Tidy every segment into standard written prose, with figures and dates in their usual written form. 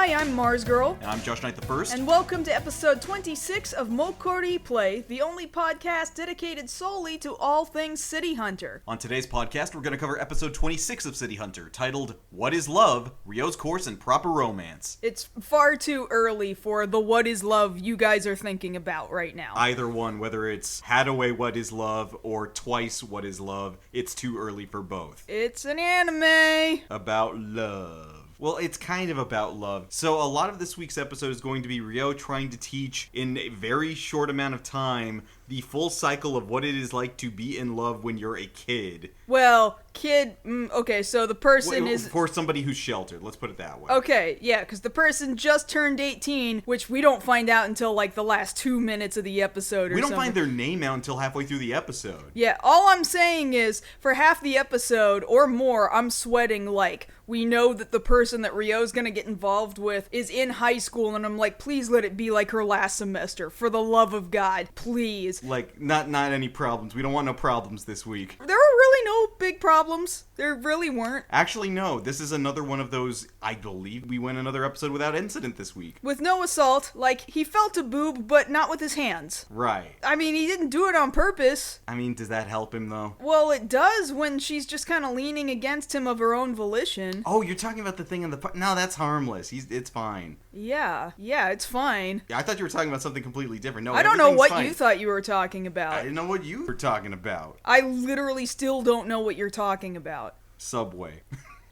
Hi, I'm MarzGurl. And I'm JoshKnightTheFirst. And welcome to episode 26 of MokkoriPlay, the only podcast dedicated solely to all things City Hunter. On today's podcast, we're going to cover episode 26 of City Hunter, titled, What is Love? Ryo's Course in Proper Romance. It's far too early for the what is love you guys are thinking about right now. Either one, whether it's Hadaway What is Love or Twice What is Love, it's too early for both. It's an anime! About love. Well, it's kind of about love. So a lot of this week's episode is going to be Ryo trying to teach in a very short amount of time the full cycle of what it is like to be in love when you're a kid. Well, kid, okay, so the person is... For somebody who's sheltered, let's put it that way. Okay, yeah, because the person just turned 18, which we don't find out until, like, the last 2 minutes of the episode or We don't something. find their name out until halfway through the episode. Yeah, all I'm saying is, for half the episode, or more, I'm sweating like, we know that the person that Ryo's gonna get involved with is in high school, and I'm like, please let it be like her last semester, for the love of God, please. Like, not any problems. We don't want no problems this week. There were really no big problems. There really weren't. Actually, no. This is another one of those, I believe we went another episode without incident this week. With no assault, like, he felt a boob, but not with his hands. Right. I mean, he didn't do it on purpose. I mean, does that help him, though? Well, it does when she's just kind of leaning against him of her own volition. Oh, you're talking about the thing in the... No, that's harmless. It's fine. Yeah, it's fine. Yeah, I thought you were talking about something completely different. No, I don't know what fine. you thought you were talking about. I didn't know what you were talking about. I literally still don't know what you're talking about. Subway.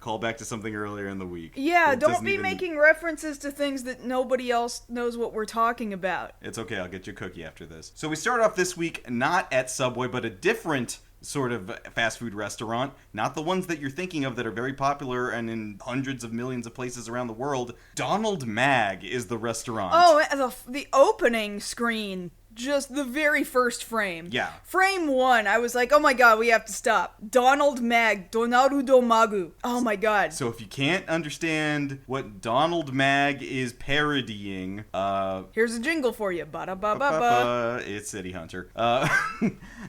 Call back to something earlier in the week. Yeah, don't be making references to things that nobody else knows what we're talking about. It's okay, I'll get you a cookie after this. So we start off this week not at Subway, but a different sort of fast food restaurant. Not the ones that you're thinking of that are very popular and in hundreds of millions of places around the world. Donald Mag is the restaurant. Oh, the opening screen. Just the very first frame. Yeah. Frame 1, I was like, oh my god, we have to stop. Donald Mag, Donarudo Magu. Oh my god. So if you can't understand what Donald Mag is parodying, here's a jingle for you. Ba-da-ba-ba-ba. It's City Hunter.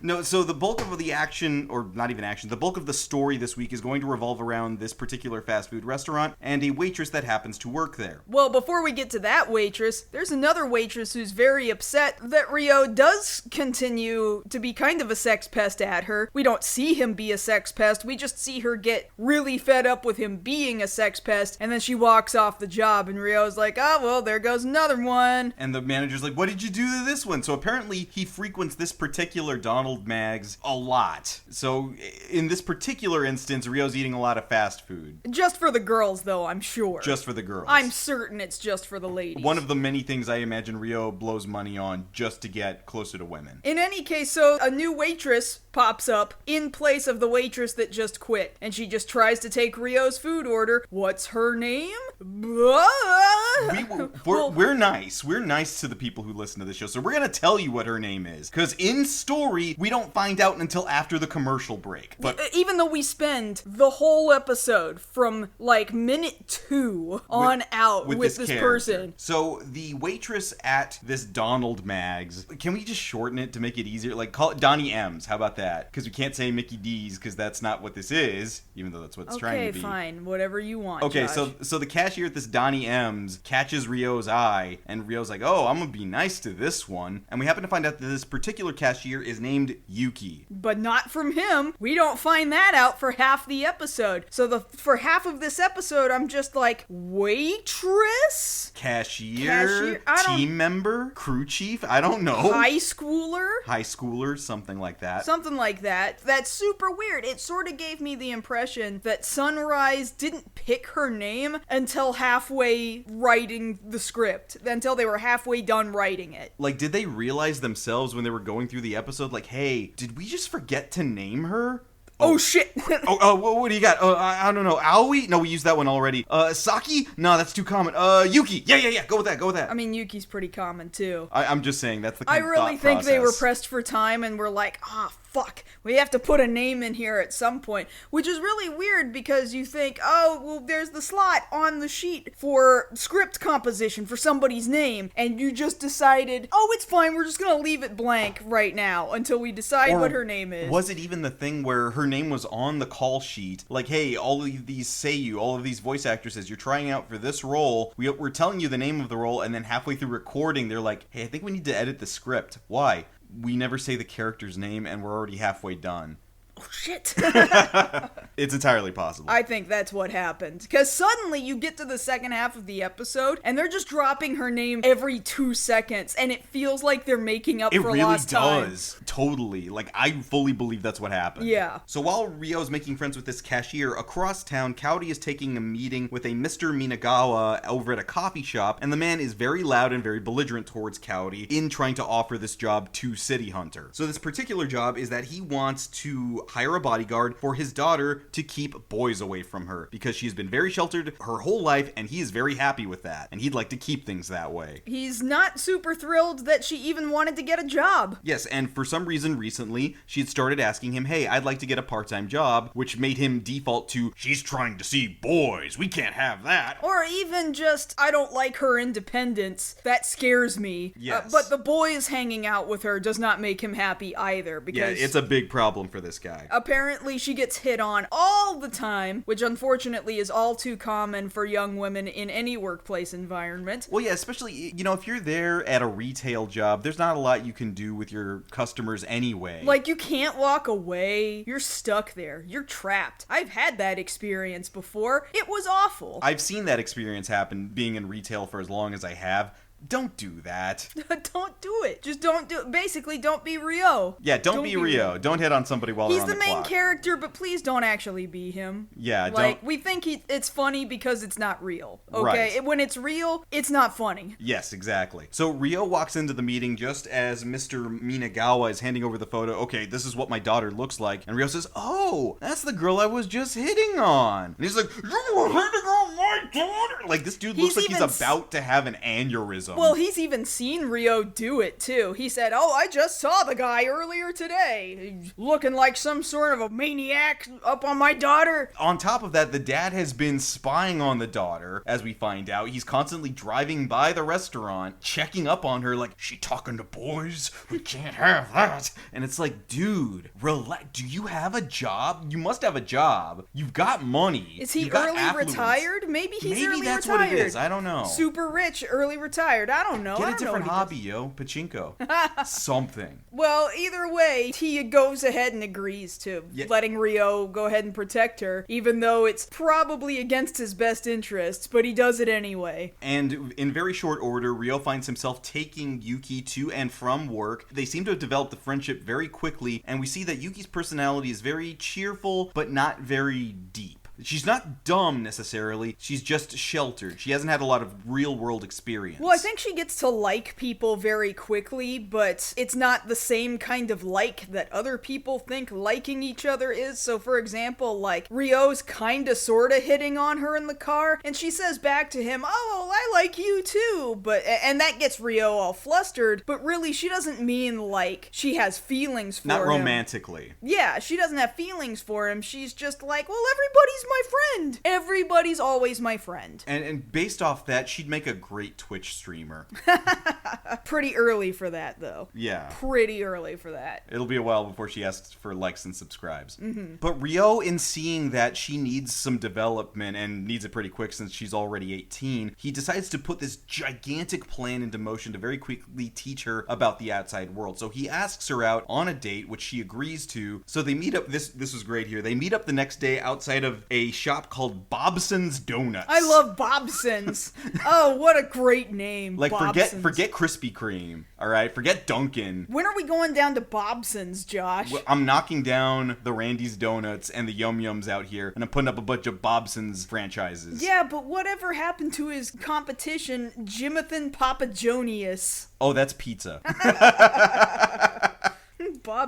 No, so the bulk of the action, or not even action, the bulk of the story this week is going to revolve around this particular fast food restaurant and a waitress that happens to work there. Well, before we get to that waitress, there's another waitress who's very upset that Ryo does continue to be kind of a sex pest at her. We don't see him be a sex pest, we just see her get really fed up with him being a sex pest, and then she walks off the job, and Ryo's like, oh, well, there goes another one. And the manager's like, what did you do to this one? So apparently he frequents this particular Donald Mag's a lot. So in this particular instance, Ryo's eating a lot of fast food. Just for the girls, though, I'm sure. Just for the girls. I'm certain it's just for the ladies. One of the many things I imagine Ryo blows money on just to get closer to women. In any case, so a new waitress pops up in place of the waitress that just quit, and she just tries to take Ryo's food order. What's her name? We're nice. We're nice to the people who listen to this show, so we're gonna tell you what her name is. Because in story, we don't find out until after the commercial break. But even though we spend the whole episode from like minute 2 on out with this person. So the waitress at this Donald Mag's, can we just shorten it to make it easier? Like, call it Donnie M's. How about that? Because we can't say Mickey D's because that's not what this is, even though that's what it's trying to be. Okay, fine. Whatever you want, Okay, Josh. so the cashier at this Donnie M's catches Ryo's eye, and Ryo's like, oh, I'm gonna be nice to this one. And we happen to find out that this particular cashier is named Yuki. But not from him. We don't find that out for half the episode. So for half of this episode, I'm just like, waitress? Cashier? Team member? Crew chief? I don't know. High schooler, something like that. Something like that. That's super weird. It sort of gave me the impression that Sunrise didn't pick her name until halfway writing the script. Until they were halfway done writing it. Like, did they realize themselves when they were going through the episode, like, hey, did we just forget to name her? Oh shit! What do you got? I don't know. Aoi? No, we used that one already. Saki? No, that's too common. Yuki? Yeah. Go with that. I mean, Yuki's pretty common too. I'm just saying that's the. I really think they were pressed for time and were like, fuck, we have to put a name in here at some point. Which is really weird because you think, oh, well, there's the slot on the sheet for script composition for somebody's name, and you just decided, oh, it's fine, we're just gonna leave it blank right now until we decide what her name is. Was it even the thing where her name was on the call sheet? Like, hey, all of these all of these voice actresses, you're trying out for this role. We're telling you the name of the role, and then halfway through recording, they're like, hey, I think we need to edit the script. Why? We never say the character's name, and we're already halfway done. Oh, shit. It's entirely possible. I think that's what happened. Because suddenly you get to the second half of the episode, and they're just dropping her name every 2 seconds, and it feels like they're making up for lost time. It really does. Totally. Like, I fully believe that's what happened. Yeah. So while Ryo's making friends with this cashier, across town, Kaori is taking a meeting with a Mr. Minagawa over at a coffee shop, and the man is very loud and very belligerent towards Kaori in trying to offer this job to City Hunter. So this particular job is that he wants to hire a bodyguard for his daughter to keep boys away from her, because she's been very sheltered her whole life, and he is very happy with that, and he'd like to keep things that way. He's not super thrilled that she even wanted to get a job. Yes, and for some reason recently, she'd started asking him, hey, I'd like to get a part-time job, which made him default to, she's trying to see boys, we can't have that. Or even just, I don't like her independence, that scares me. Yes. But the boys hanging out with her does not make him happy either, because... Yeah, it's a big problem for this guy. Apparently she gets hit on all the time, which unfortunately is all too common for young women in any workplace environment. Well, yeah, especially, if you're there at a retail job, there's not a lot you can do with your customers anyway. Like, you can't walk away. You're stuck there. You're trapped. I've had that experience before. It was awful. I've seen that experience happen being in retail for as long as I have. Don't do that. Don't do it. Just don't do it. Basically, don't be Ryo. Yeah, don't be Ryo. Don't hit on somebody while they're on the clock. He's the main character, but please don't actually be him. Yeah, like, we think it's funny because it's not real. Okay? Right. When it's real, it's not funny. Yes, exactly. So Ryo walks into the meeting just as Mr. Minagawa is handing over the photo. Okay, this is what my daughter looks like. And Ryo says, oh, that's the girl I was just hitting on. And he's like, you were hitting on my daughter? Like, this dude looks like he's about to have an aneurysm. Well, he's even seen Ryo do it, too. He said, oh, I just saw the guy earlier today. He's looking like some sort of a maniac up on my daughter. On top of that, the dad has been spying on the daughter, as we find out. He's constantly driving by the restaurant, checking up on her like, she talking to boys? We can't have that. And it's like, dude, relax. Do you have a job? You must have a job. You've got money. Is he early retired? Maybe he's early retired. Maybe that's what it is. I don't know. Super rich, early retired. I don't know. Get a different hobby, yo. Pachinko. Something. Well, either way, he goes ahead and agrees to letting Ryo go ahead and protect her, even though it's probably against his best interests, but he does it anyway. And in very short order, Ryo finds himself taking Yuki to and from work. They seem to have developed a friendship very quickly, and we see that Yuki's personality is very cheerful, but not very deep. She's not dumb, necessarily. She's just sheltered. She hasn't had a lot of real-world experience. Well, I think she gets to like people very quickly, but it's not the same kind of like that other people think liking each other is. So, for example, like, Ryo's kinda sorta hitting on her in the car, and she says back to him, oh, I like you too, and that gets Ryo all flustered, but really, she doesn't mean, like, she has feelings for him. Not romantically. Yeah, she doesn't have feelings for him. She's just like, well, everybody's my friend. Everybody's always my friend. And based off that, she'd make a great Twitch streamer. Pretty early for that, though. Yeah. Pretty early for that. It'll be a while before she asks for likes and subscribes. Mm-hmm. But Ryo, in seeing that she needs some development and needs it pretty quick since she's already 18, he decides to put this gigantic plan into motion to very quickly teach her about the outside world. So he asks her out on a date, which she agrees to. So they meet up, this was great here, they meet up the next day outside of a shop called Bobson's Donuts. I love Bobson's. Oh, what a great name. Like, Bobson's. forget Krispy Kreme, alright? Forget Dunkin'. When are we going down to Bobson's, Josh? Well, I'm knocking down the Randy's Donuts and the Yum Yums out here, and I'm putting up a bunch of Bobson's franchises. Yeah, but whatever happened to his competition, Jimathan Papajonius? Oh, that's pizza.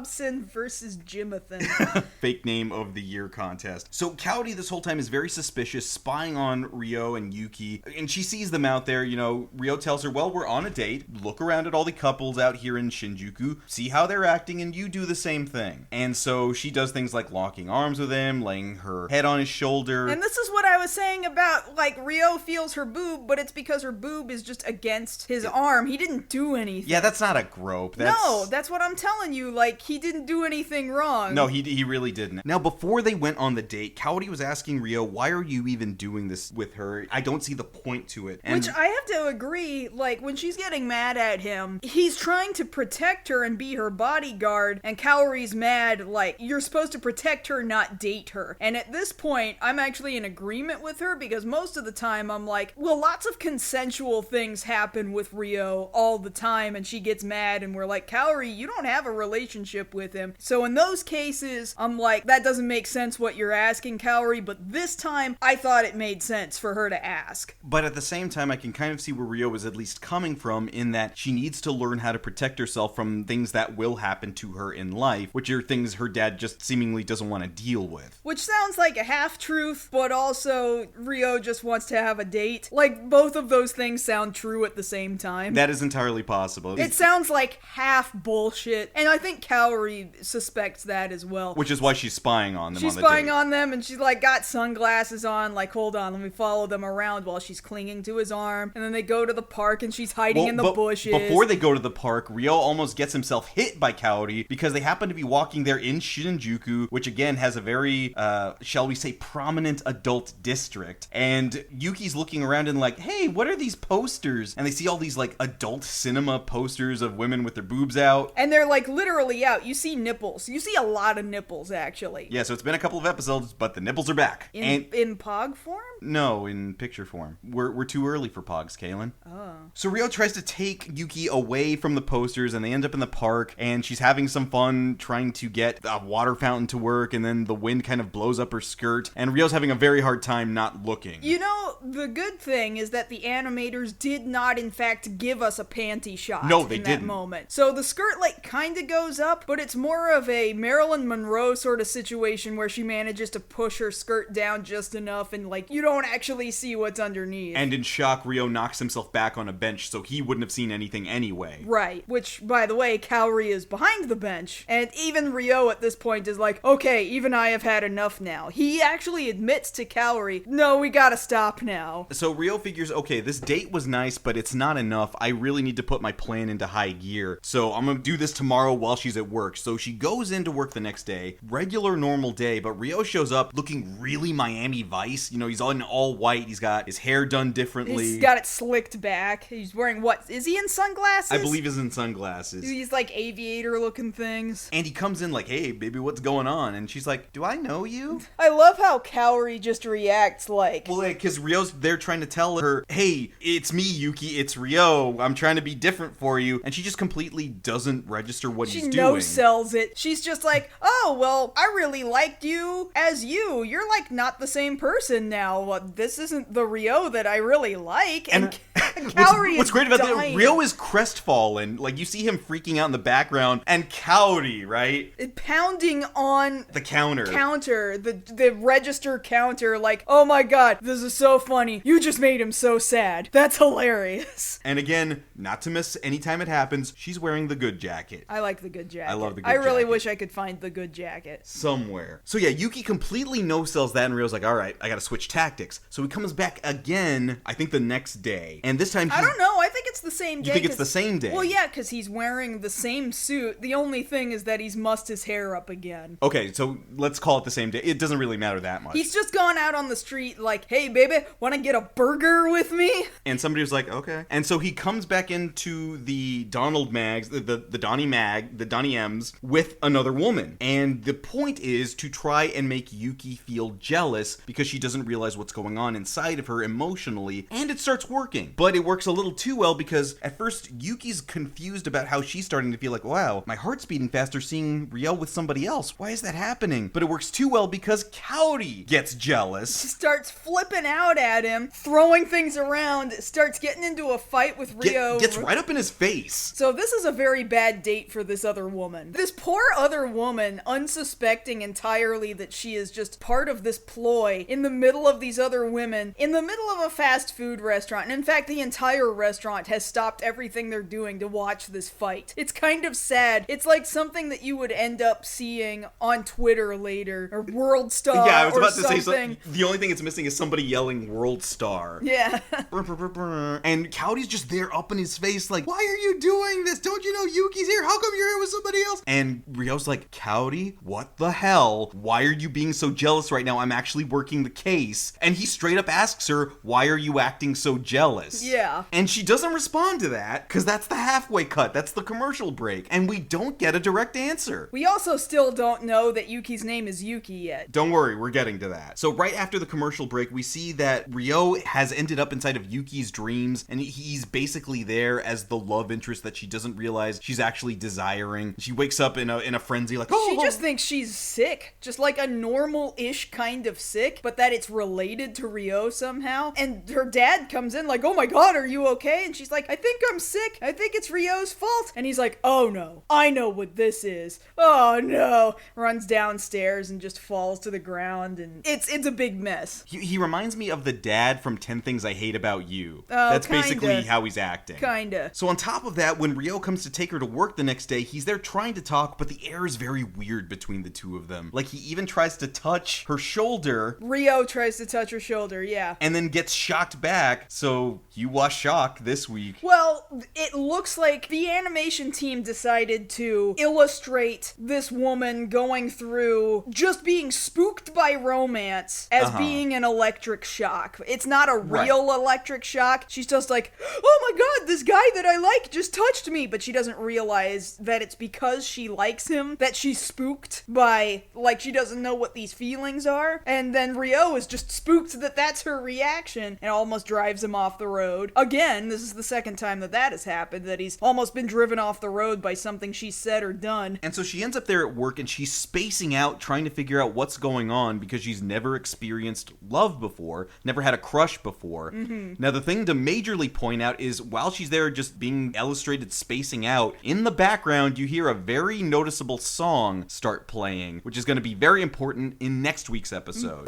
Jobson versus Jimathan. Fake name of the year contest. So Kaori this whole time is very suspicious, spying on Ryo and Yuki, and she sees them out there. Ryo tells her, well, we're on a date. Look around at all the couples out here in Shinjuku, see how they're acting, and you do the same thing. And so she does things like locking arms with him, laying her head on his shoulder. And this is what I was saying about, like, Ryo feels her boob, but it's because her boob is just against his arm. He didn't do anything. Yeah, that's not a grope. No, that's what I'm telling you. Like, he didn't do anything wrong. No, he really didn't. Now, before they went on the date, Kaori was asking Ryo, why are you even doing this with her? I don't see the point to it. Which I have to agree, like, when she's getting mad at him, he's trying to protect her and be her bodyguard, and Kaori's mad, like, you're supposed to protect her, not date her. And at this point, I'm actually in agreement with her, because most of the time I'm like, well, lots of consensual things happen with Ryo all the time, and she gets mad, and we're like, Kaori, you don't have a relationship with him. So in those cases, I'm like, that doesn't make sense what you're asking, Kaori, but this time, I thought it made sense for her to ask. But at the same time, I can kind of see where Ryo is at least coming from, in that she needs to learn how to protect herself from things that will happen to her in life, which are things her dad just seemingly doesn't want to deal with. Which sounds like a half-truth, but also Ryo just wants to have a date. Like, both of those things sound true at the same time. That is entirely possible. It sounds like half bullshit, and I think Kaori suspects that as well. Which is why she's spying on them. She's spying on them, and she's like got sunglasses on, like, hold on, let me follow them around while she's clinging to his arm, and then they go to the park and she's hiding in the bushes. Before they go to the park, Ryo almost gets himself hit by Kaori because they happen to be walking there in Shinjuku, which again has a very, shall we say, prominent adult district. And Yuki's looking around and like, hey, what are these posters? And they see all these like adult cinema posters of women with their boobs out. And they're like literally out. You see nipples. You see a lot of nipples, actually. Yeah, so it's been a couple of episodes, but the nipples are back. In Pog form? No, in picture form. We're too early for Pogs, Kaylin. Oh. So Ryo tries to take Yuki away from the posters, and they end up in the park, and she's having some fun trying to get a water fountain to work, and then the wind kind of blows up her skirt, and Ryo's having a very hard time not looking. You know, the good thing is that the animators did not, in fact, give us a panty shot in that moment. So the skirt, like, kind of goes up, but it's more of a Marilyn Monroe sort of situation where she manages to push her skirt down just enough, and, like, you don't actually see what's underneath. And in shock, Ryo knocks himself back on a bench, so he wouldn't have seen anything anyway. Right, which, by the way, Kaori is behind the bench, and even Ryo at this point is like, okay, even I have had enough now. He actually admits to Kaori, no, we gotta stop now. So Ryo figures, okay, this date was nice, but it's not enough. I really need to put my plan into high gear, so I'm gonna do this tomorrow while she's at work. So she goes into work the next day, regular normal day, but Ryo shows up looking really Miami Vice. You know, he's in all white, he's got his hair done differently. He's got it slicked back. He's wearing what? Is he in sunglasses? I believe he's in sunglasses. These like aviator looking things. And he comes in like, hey, baby, what's going on? And she's like, do I know you? I love how Kaori just reacts like... Well, because Ryo's there trying to tell her, hey, it's me, Yuki, it's Ryo. I'm trying to be different for you. And she just completely doesn't register what he's doing. She no-sells it. She's just like, oh, well, I really liked you as you. You're like not the same person now. Well, this isn't the Ryo that I really like. And Kaori what's great about dying. that, Ryo is crestfallen. Like, you see him freaking out in the background, and Kaori, right? Pounding on the counter, the register counter, like, oh my god, this is so funny. You just made him so sad. That's hilarious. And again, not to miss any time it happens, she's wearing the good jacket. I like the good jacket. I love the good jacket. I really wish I could find the good jacket. Somewhere. So yeah, Yuki completely no-sells that, and Ryo's like, alright, I gotta switch tactics. So he comes back again, I think the next day. And this time I don't know, I think it's the same day. You think it's the same day? Well, yeah, because he's wearing the same suit. The only thing is that he's mussed his hair up again. Okay, so let's call it the same day. It doesn't really matter that much. He's just gone out on the street like, hey, baby, wanna get a burger with me? And somebody was like, okay. And so he comes back into the Donald Mags, the Donnie Mag, the Donnie M's, with another woman. And the point is to try and make Yuki feel jealous because she doesn't realize what's going on inside of her emotionally, and it starts working. But But it works a little too well because at first Yuki's confused about how she's starting to feel like, wow, my heart's beating faster seeing Ryo with somebody else. Why is that happening? But it works too well because Kaori gets jealous. Starts flipping out at him, throwing things around, starts getting into a fight with Ryo. Gets right up in his face. So this is a very bad date for this other woman. This poor other woman, unsuspecting entirely that she is just part of this ploy in the middle of these other women, in the middle of a fast food restaurant. And in fact, the entire restaurant has stopped everything they're doing to watch this fight. It's kind of sad. It's like something that you would end up seeing on Twitter later, or World Star. Yeah, I was about something. to say, the only thing it's missing is somebody yelling World Star. Yeah. And Kaori's just there up in his face like, why are you doing this? Don't you know Yuki's here? How come you're here with somebody else? And Ryo's like, Kaori, what the hell? Why are you being so jealous right now? I'm actually working the case. And he straight up asks her, why are you acting so jealous? Yeah. And she doesn't respond to that because that's the halfway cut. That's the commercial break. And we don't get a direct answer. We also still don't know that Yuki's name is Yuki yet. Don't worry, we're getting to that. So right after the commercial break, we see that Ryo has ended up inside of Yuki's dreams, and he's basically there as the love interest that she doesn't realize she's actually desiring. She wakes up in a frenzy like, oh! She just thinks she's sick, just like a normal-ish kind of sick, but that it's related to Ryo somehow. And her dad comes in like, oh my god, are you okay? And she's like, I think I'm sick. I think it's Ryo's fault. And he's like, oh no, I know what this is. Oh no. Runs downstairs and just falls to the ground, and it's a big mess. He reminds me of the dad from 10 Things I Hate About You. Oh, That's kinda. basically how he's acting. Kinda. So on top of that, when Ryo comes to take her to work the next day, he's there trying to talk, but the air is very weird between the two of them. Like, he even tries to touch her shoulder. Ryo tries to touch her shoulder, yeah. And then gets shocked back, so you was shocked this week. Well, it looks like the animation team decided to illustrate this woman going through just being spooked by romance as being an electric shock. It's not a real electric shock. She's just like, oh my god, this guy that I like just touched me. But she doesn't realize that it's because she likes him that she's spooked by, like, she doesn't know what these feelings are. And then Ryo is just spooked that that's her reaction and almost drives him off the road. Again, this is the second time that has happened, that he's almost been driven off the road by something she said or done. And so she ends up there at work and she's spacing out, trying to figure out what's going on because she's never experienced love before, never had a crush before. Now, the thing to majorly point out is while she's there just being illustrated spacing out, in the background you hear a very noticeable song start playing, which is going to be very important in next week's episode.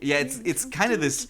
Yeah, it's kind of this,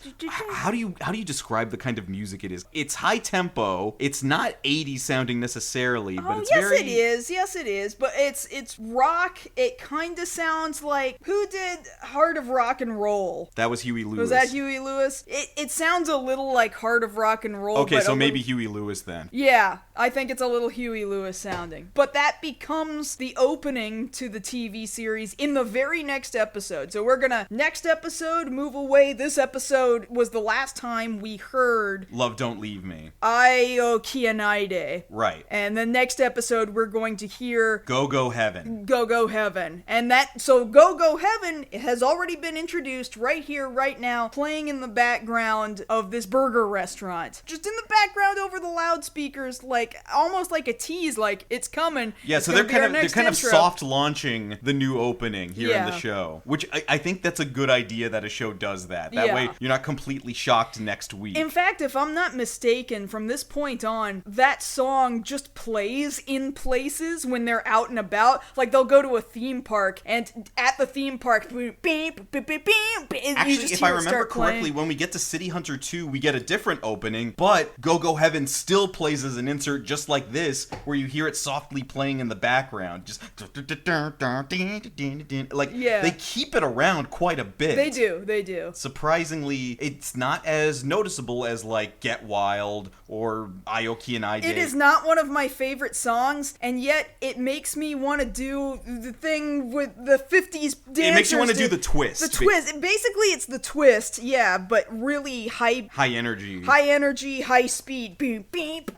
how do you describe the kind of music it is? It's high tempo. It's not 80s sounding necessarily, but it's yes, very... it is. Yes, it is. But it's rock. It kind of sounds like, who did Heart of Rock and Roll? That was Huey Lewis. Was that Huey Lewis? It sounds a little like Heart of Rock and Roll. Okay, but so maybe Huey Lewis then. Yeah, I think it's a little Huey Lewis sounding. But that becomes the opening to the TV series in the very next episode. So we're gonna, next episode, move away. This episode was the last time we heard Love Don't Leave Me. Ayokianaide. Right. And the next episode, we're going to hear Go Go Heaven. Go Go Heaven. And so Go Go Heaven has already been introduced right here, right now, playing in the background of this burger restaurant. Just in the background over the loudspeakers, like, almost like a tease, like, it's coming. Yeah, It's so gonna they're be our kind of next intro. soft launching the new opening here in the Yeah. show, which I think that's a good idea that a show does that. That Yeah. way you're not completely shocked next week. In fact, if I'm not mistaken, from this point on, that song just plays in places when they're out and about. Like, they'll go to a theme park, and at the theme park, Actually, if I remember correctly, when we get to City Hunter 2, we get a different opening, but Go Go Heaven still plays as an insert just like this, where you hear it softly playing in the background. Just like, Yeah. they keep it around quite a bit. They do. Surprisingly, it's not as noticeable as, like, Get Wild or Aoki and I It is not one of my favorite songs, and yet it makes me want to do the thing with the 50s dancers. It makes you want to do the twist. The twist. Basically, it's the twist, yeah, but really high energy. High energy, high speed. Boom, beep,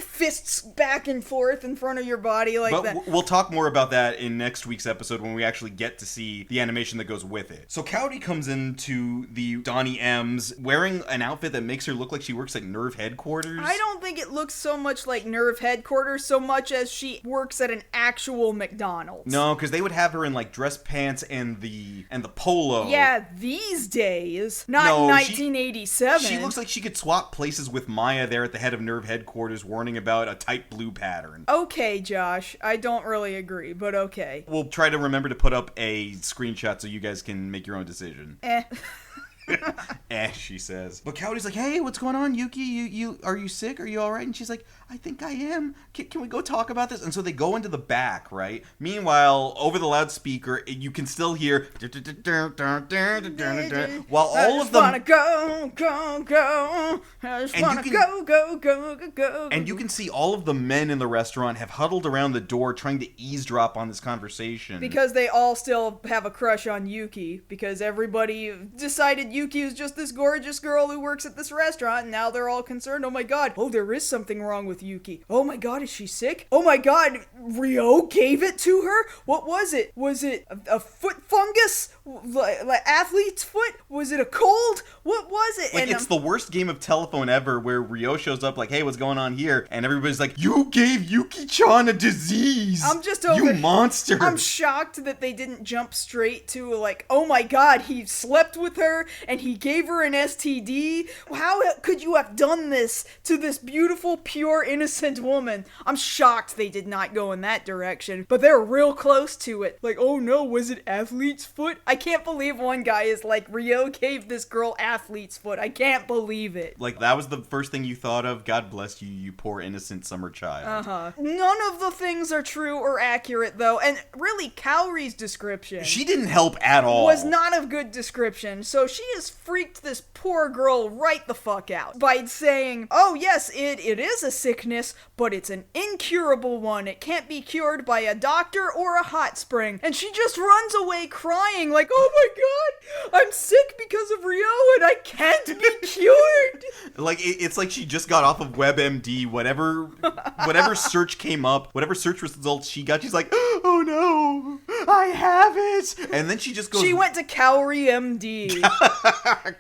fists back and forth in front of your body like that. But we'll talk more about that in next week's episode when we actually get to see the animation that goes with it. So Kaori comes into the Donnie M's wearing an outfit that makes her look like she works at Nerve headquarters. I don't think it looks so much like Nerve headquarters so much as she works at an actual McDonald's. No, because they would have her in like dress pants and the polo. Yeah, these days, not No, 1987. She looks like she could swap places with Maya there at the head of Nerve headquarters, warning about a tight blue pattern. Okay, Josh, I don't really agree, but okay. We'll try to remember to put up a screenshot so you guys can make your own decision. She says. But Coyote's like, hey, what's going on, Yuki? You are you sick? Are you all right? And she's like, I think I am. Can we go talk about this? And so they go into the back, right? Meanwhile, over the loudspeaker, you can still hear while all of them wanna go. I just wanna go. And you can see all of the men in the restaurant have huddled around the door trying to eavesdrop on this conversation. Because they all still have a crush on Yuki. Because everybody decided Yuki is just this gorgeous girl who works at this restaurant, and now they're all concerned. Oh my god, oh, there is something wrong with Yuki. Oh my god, is she sick? Oh my god, Ryo gave it to her? What was it? Was it a foot fungus? Like athlete's foot? Was it a cold? What was it? Like, and it's the worst game of telephone ever where Ryo shows up like, hey, what's going on here? And everybody's like, you gave Yuki-chan a disease! I'm just You monster! I'm shocked that they didn't jump straight to like, oh my god, he slept with her and he gave her an STD. How could you have done this to this beautiful, pure, innocent woman? I'm shocked they did not go in that direction, but they're real close to it. Like, oh no, was it athlete's foot? I can't believe one guy is like, Ryo gave this girl athlete's foot. I can't believe it. Like, that was the first thing you thought of? God bless you, you poor innocent summer child. None of the things are true or accurate, though, and really, Kaori's description... She didn't help at all. ...was not of good description, so she has freaked this poor girl right the fuck out by saying, oh yes, it is a sickness, but it's an incurable one. It can't be cured by a doctor or a hot spring. And she just runs away crying like, oh my god, I'm sick because of Ryo and I can't be cured. Like, it's like she just got off of WebMD, whatever search came up, whatever search results she got, she's like, oh no, I have it. And then she just goes... She went to Kaori MD.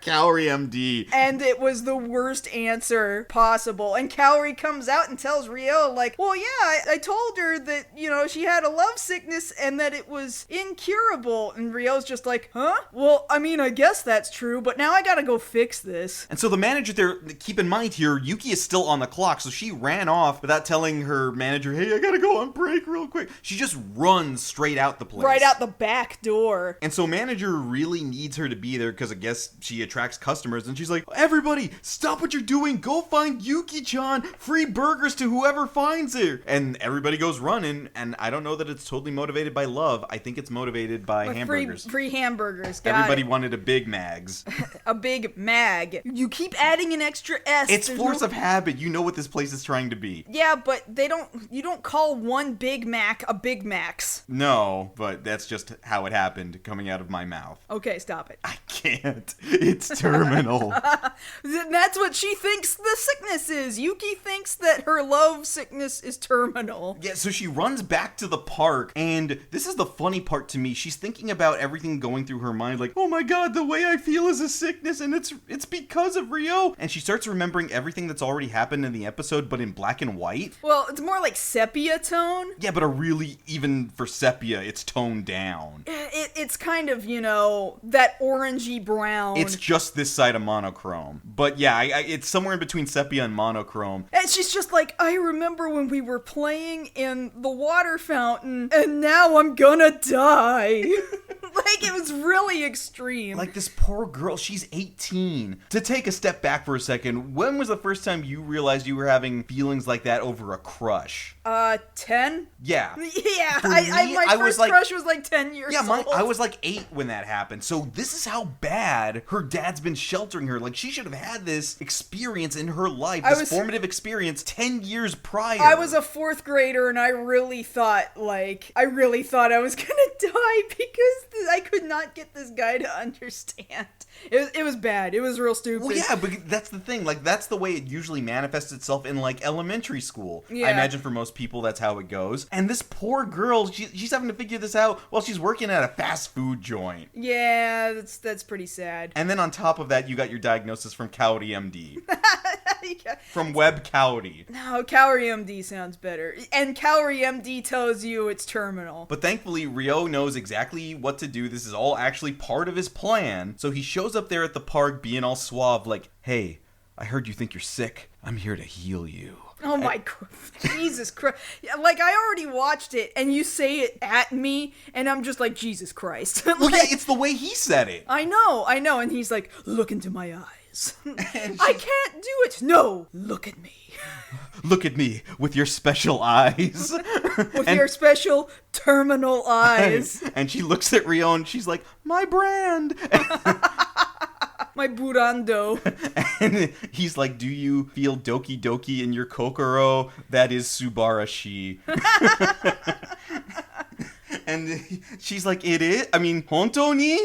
Kaori MD. And it was the worst answer possible. And Kaori comes out and tells Ryo, like, well, yeah, I told her that, you know, she had a love sickness and that it was incurable. And Ryo's just like, huh? Well, I mean, I guess that's true, but now I gotta go fix this. And so the manager there, keep in mind here, Yuki is still on the clock, so she ran off without telling her manager, hey, I gotta go on break real quick. She just runs straight out the place. Right out the back door. And so manager really needs her to be there because I guess she attracts customers, and she's like, everybody, stop what you're doing, go find Yuki-chan, free burgers to whoever finds her. And everybody goes running, and I don't know that it's totally motivated by love. I think it's motivated by hamburgers. Free hamburgers. Everybody wanted a Big Mags. A Big Mag. You keep adding an extra S. It's force of habit. You know what this place is trying to be. Yeah, but you don't call one Big Mac a Big Macs. No, but that's just how it happened coming out of my mouth. Okay, stop it. I can't. It's terminal. That's what she thinks the sickness is. Yuki thinks that her love sickness is terminal. Yeah, so she runs back to the park, and this is the funny part to me. She's thinking about everything going through her mind, like, oh my god, the way I feel is a sickness, and it's because of Ryo. And she starts remembering everything that's already happened in the episode, but in black and white. Well, it's more like sepia tone. Yeah, but even for sepia, it's toned down. It's kind of, you know, that orangey brown. It's just this side of monochrome. But yeah, it's somewhere in between sepia and monochrome. And she's just like, I remember when we were playing in the water fountain, and now I'm gonna die. Like, it was really extreme. Like, this poor girl, she's 18. To take a step back for a second, when was the first time you realized you were having feelings like that over a crush? 10? Yeah. Yeah, my first crush was like 10 years old. Yeah, I was like 8 when that happened. So this is how bad her dad's been sheltering her. Like, she should have had this experience in her life, formative experience 10 years prior. I was a 4th grader and I really thought I was gonna die because I could not get this guy to understand. It was bad. It was real stupid. Well, yeah, but that's the thing. Like, that's the way it usually manifests itself in, like, elementary school. Yeah. I imagine for most people that's how it goes. And this poor girl, she's having to figure this out while she's working at a fast food joint. Yeah, that's pretty sad. And then on top of that, you got your diagnosis from Cowdy MD. Yeah. From Web Cowdy. No, Cowrie MD sounds better. And Cowrie MD tells you it's terminal. But thankfully, Rio knows exactly what to do. This is all actually part of his plan. So he shows up there at the park being all suave like, hey, I heard you think you're sick. I'm here to heal you. Oh my God. Jesus Christ. Like, I already watched it, and you say it at me, and I'm just like, Jesus Christ. Like, Well, yeah, it's the way he said it. I know. And he's like, look into my eyes. I can't do it. No, look at me. Look at me with your special eyes. With your special terminal eyes. And she looks at Rio and she's like, my brand. My burando. And he's like, do you feel doki doki in your kokoro? That is Subarashi. And she's like, it is? I mean, honto ni?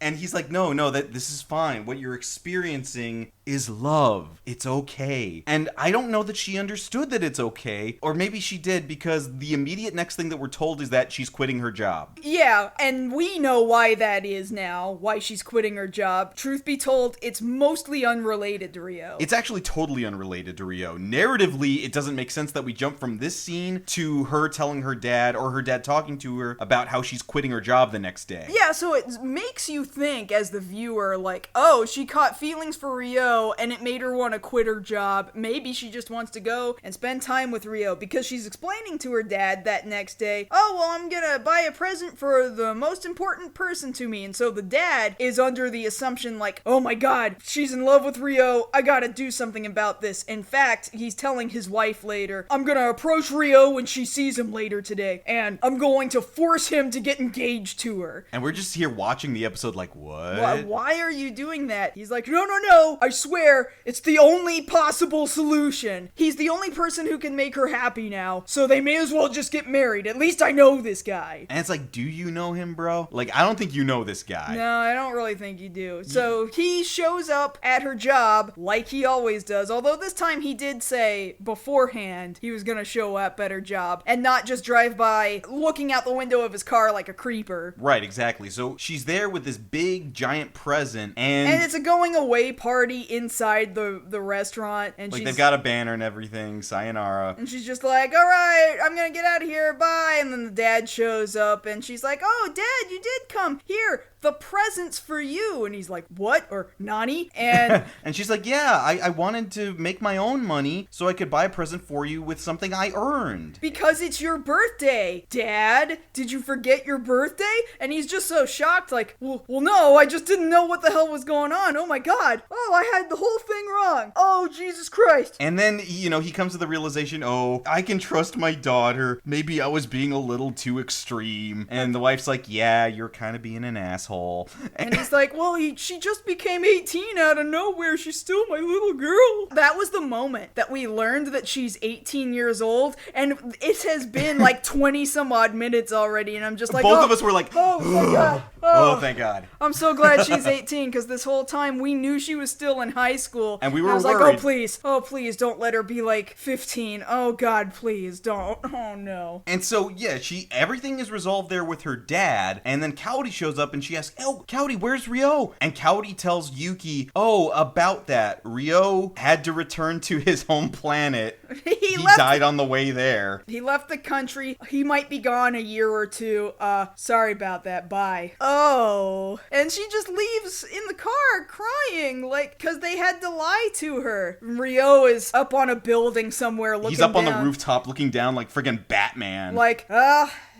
And he's like, no, this is fine. What you're experiencing is love. It's okay. And I don't know that she understood that it's okay. Or maybe she did, because the immediate next thing that we're told is that she's quitting her job. Yeah, and we know why that is now, why she's quitting her job. Truth be told, it's mostly unrelated to Rio. It's actually totally unrelated to Rio. Narratively, it doesn't make sense that we jump from this scene to her telling her dad, or her dad talking to her about how she's quitting her job the next day. Yeah, so it makes you think as the viewer, like, oh, she caught feelings for Rio and it made her want to quit her job. Maybe she just wants to go and spend time with Rio, because she's explaining to her dad that next day, oh, well, I'm gonna buy a present for the most important person to me. And so the dad is under the assumption, like, oh my God, she's in love with Rio. I gotta do something about this. In fact, he's telling his wife later, I'm gonna approach Rio when she sees him later today, and I'm going to force him to get engaged to her. And we're just here watching the episode like, what? Why are you doing that? He's like, no, I swear, it's the only possible solution. He's the only person who can make her happy now, so they may as well just get married. At least I know this guy. And it's like, do you know him, bro? Like, I don't think you know this guy. No, I don't really think you do. So he shows up at her job like he always does, although this time he did say beforehand he was gonna show up at her job and not just drive by looking out the window of his car like a creeper. Right, exactly. So she's there with this big, giant present, and it's a going away party inside the restaurant, and like, she's, they've got a banner and everything, sayonara. and she's just like, all right, I'm gonna get out of here, bye. And then the dad shows up, and she's like, oh, Dad, you did come. Here, the present's for you. And he's like, what? Or Nani? And and she's like, yeah, I wanted to make my own money so I could buy a present for you with something I earned. Because it's your birthday, Dad. Did you forget your birthday? And he's just so shocked, like, well, no, I just didn't know what the hell was going on. Oh my God. Oh, I had the whole thing wrong. Oh, Jesus Christ. And then, he comes to the realization, oh, I can trust my daughter. Maybe I was being a little too extreme. And the wife's like, yeah, you're kind of being an asshole. And he's like, well, she just became 18 out of nowhere. She's still my little girl. That was the moment that we learned that she's 18 years old. And it has been like 20 some odd minutes already. And I'm just like, both of us were like, oh my God. Oh, thank God. I'm so glad she's 18, because this whole time we knew she was still in high school. And we were I was worried. like, oh please, don't let her be like 15. Oh God, please don't. Oh no. And so, yeah, everything is resolved there with her dad, and then Cowdy shows up and she asks, oh, Cowdy, where's Rio? And Cowdy tells Yuki, oh, about that. Rio had to return to his home planet. He died on the way there. He left the country. He might be gone a year or two. Sorry about that. Bye. Oh. And she just leaves in the car crying, like, because they had to lie to her. Rio is up on a building somewhere looking down. He's up on the rooftop looking down like friggin' Batman. Like,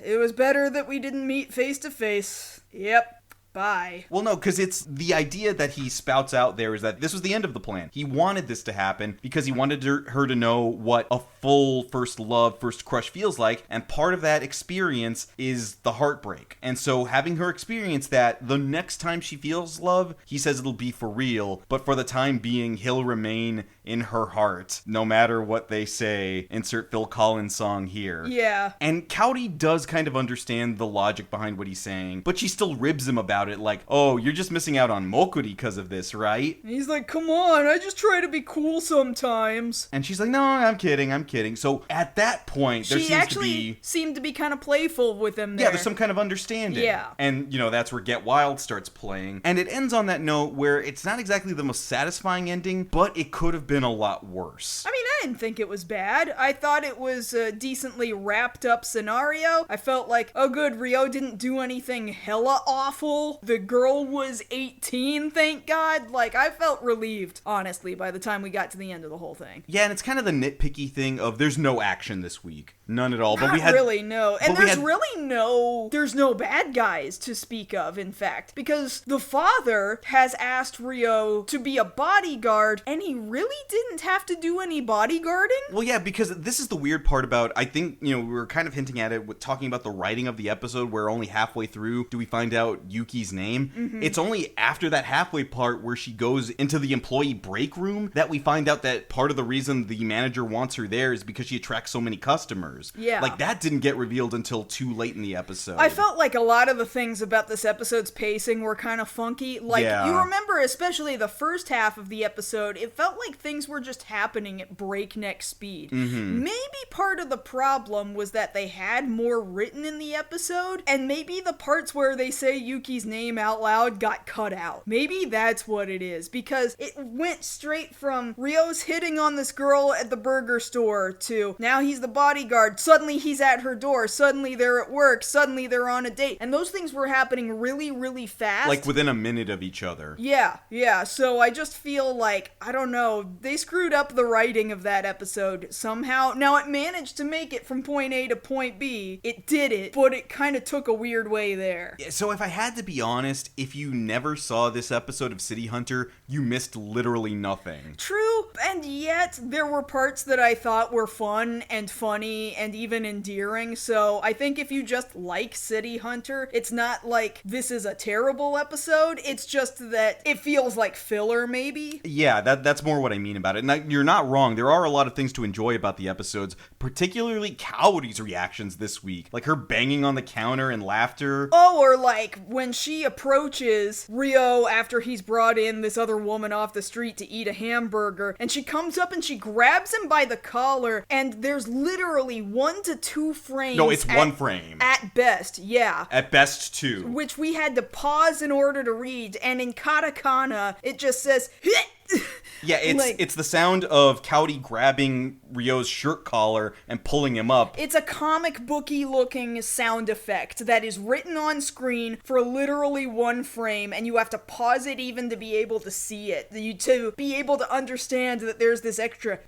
it was better that we didn't meet face to face. Yep. Bye. Well, no, because it's the idea that he spouts out there is that this was the end of the plan. He wanted this to happen because he wanted her to know what a full first love, first crush feels like. And part of that experience is the heartbreak. And so having her experience that, the next time she feels love, he says it'll be for real. But for the time being, he'll remain in her heart, no matter what they say. Insert Phil Collins song here. Yeah. And Cowdy does kind of understand the logic behind what he's saying, but she still ribs him about it like, oh, you're just missing out on Mokkori because of this, right? And he's like, come on, I just try to be cool sometimes. And she's like, no, I'm kidding. So at that point, there she seems actually to be... seemed to be kind of playful with him there. Yeah, there's some kind of understanding. Yeah. And, that's where Get Wild starts playing. And it ends on that note where it's not exactly the most satisfying ending, but it could have been a lot worse. I mean, I didn't think it was bad. I thought it was a decently wrapped up scenario. I felt like, oh good, Rio didn't do anything hella awful. The girl was 18, thank God. Like, I felt relieved, honestly, by the time we got to the end of the whole thing. Yeah, and it's kind of the nitpicky thing of there's no action this week. None at all. Not But we had really, no. And there's no bad guys to speak of, in fact. Because the father has asked Rio to be a bodyguard, and he really didn't have to do any bodyguarding. Well, yeah, because this is the weird part about, I think, we were kind of hinting at it with talking about the writing of the episode where only halfway through do we find out Yuki's name. Mm-hmm. It's only after that halfway part where she goes into the employee break room that we find out that part of the reason the manager wants her there is because she attracts so many customers. Yeah. Like, that didn't get revealed until too late in the episode. I felt like a lot of the things about this episode's pacing were kind of funky. Like, you remember, especially the first half of the episode, it felt like things were just happening at breakneck speed. Mm-hmm. Maybe part of the problem was that they had more written in the episode, and maybe the parts where they say Yuki's name out loud got cut out. Maybe that's what it is, because it went straight from Rio's hitting on this girl at the burger store to now he's the bodyguard, suddenly he's at her door, suddenly they're at work, suddenly they're on a date, and those things were happening really, really fast. Like within a minute of each other. Yeah, so I just feel like, I don't know, they screwed up the writing of that episode somehow. Now, it managed to make it from point A to point B, it did it, but it kind of took a weird way there. Yeah, so if I had to be honest, if you never saw this episode of City Hunter, you missed literally nothing. True, and yet there were parts that I thought were fun and funny and even endearing, so I think if you just like City Hunter, it's not like this is a terrible episode, it's just that it feels like filler, maybe? Yeah, that's more what I mean about it. Now, you're not wrong, there are a lot of things to enjoy about the episodes, particularly Coyote's reactions this week, like her banging on the counter and laughter. Oh, or like when she approaches Rio after he's brought in this other woman off the street to eat a hamburger, and she comes up and she grabs him by the collar, and there's literally 1 to 2 frames. No, it's one frame. At best, yeah. At best, 2. Which we had to pause in order to read, and in katakana, it just says, Yeah, it's the sound of Coyote grabbing Rio's shirt collar and pulling him up. It's a comic booky looking sound effect that is written on screen for literally 1 frame, and you have to pause it even to be able to see it. To be able to understand that there's this extra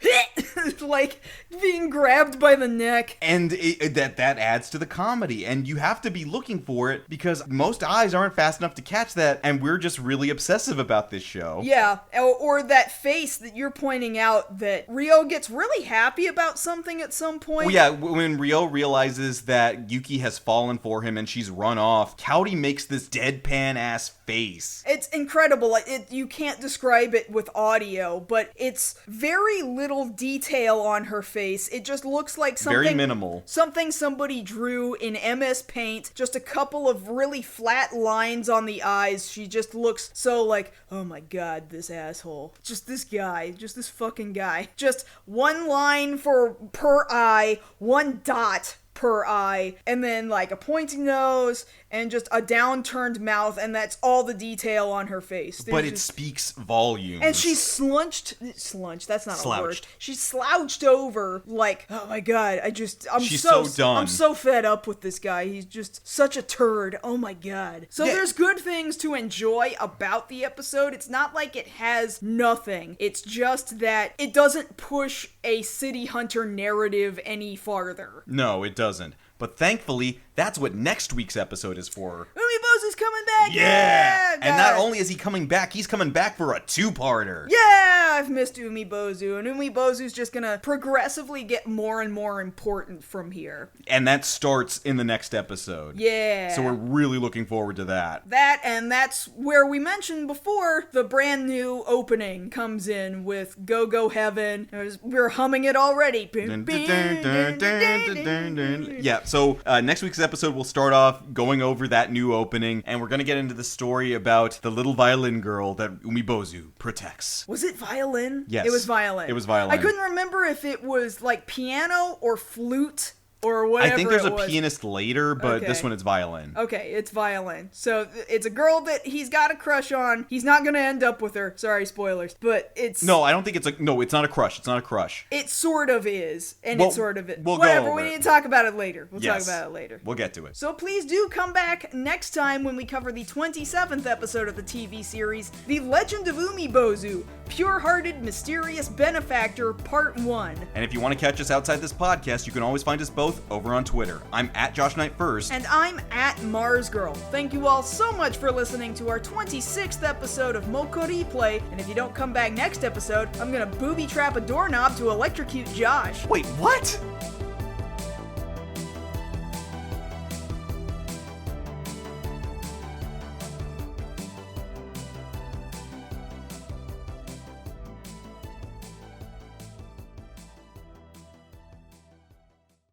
like being grabbed by the neck. And that adds to the comedy, and you have to be looking for it because most eyes aren't fast enough to catch that, and we're just really obsessive about this show. Yeah, or that face that you're pointing out that Rio gets really happy about something at some point. Well, yeah, when Rio realizes that Yuki has fallen for him and she's run off, Coyote makes this deadpan-ass face. It's incredible. You can't describe it with audio, but it's very little detail on her face. It just looks like something... Very minimal. Something somebody drew in MS Paint. Just a couple of really flat lines on the eyes. She just looks so like, oh my god, this asshole. Just this guy. Just this fucking guy. Just 1 line per eye, 1 dot per eye, and then like a pointy nose and just a downturned mouth, and that's all the detail on her face. But it speaks volumes. And she's slunched, that's not a word. She's slouched over like, oh my god, she's so done. I'm so fed up with this guy. He's just such a turd. Oh my god. So there's good things to enjoy about the episode. It's not like it has nothing. It's just that it doesn't push a City Hunter narrative any farther. No, it doesn't. But thankfully, that's what next week's episode is for. Umibose is coming back! Yeah! And not only is he coming back, he's coming back for a 2-parter. Yeah! I've missed Umibozu, and Umibozu's just gonna progressively get more and more important from here. And that starts in the next episode. Yeah. So we're really looking forward to that. And that's where we mentioned before the brand new opening comes in with Go Go Heaven. We're humming it already. Yeah, so next week's episode we'll start off going over that new opening, and we're gonna get into the story about the little violin girl that Umibozu protects. Was it violin? Yes. It was violin. It was violin. I couldn't remember if it was like piano or flute or whatever. I think there's it a was. pianist later, but Okay. this one it's violin. Okay, it's violin. So it's a girl that he's got a crush on. He's not gonna end up with her. Sorry, spoilers. But it's... No, I don't think it's a... No, it's not a crush. It's not a crush. It sort of is. And Well, it sort of is. we'll go Whatever, over we it. need to talk about it later. We'll Yes. talk about it later. We'll get to it. So please do come back next time when we cover the 27th episode of the TV series, The Legend of Umibozu, Pure-Hearted Mysterious Benefactor, Part 1. And if you want to catch us outside this podcast, you can always find us both over on Twitter. I'm at JoshKnightFirst. And I'm at MarzGurl. Thank you all so much for listening to our 26th episode of MokkoriPlay. And if you don't come back next episode, I'm gonna booby trap a doorknob to electrocute Josh. Wait, what?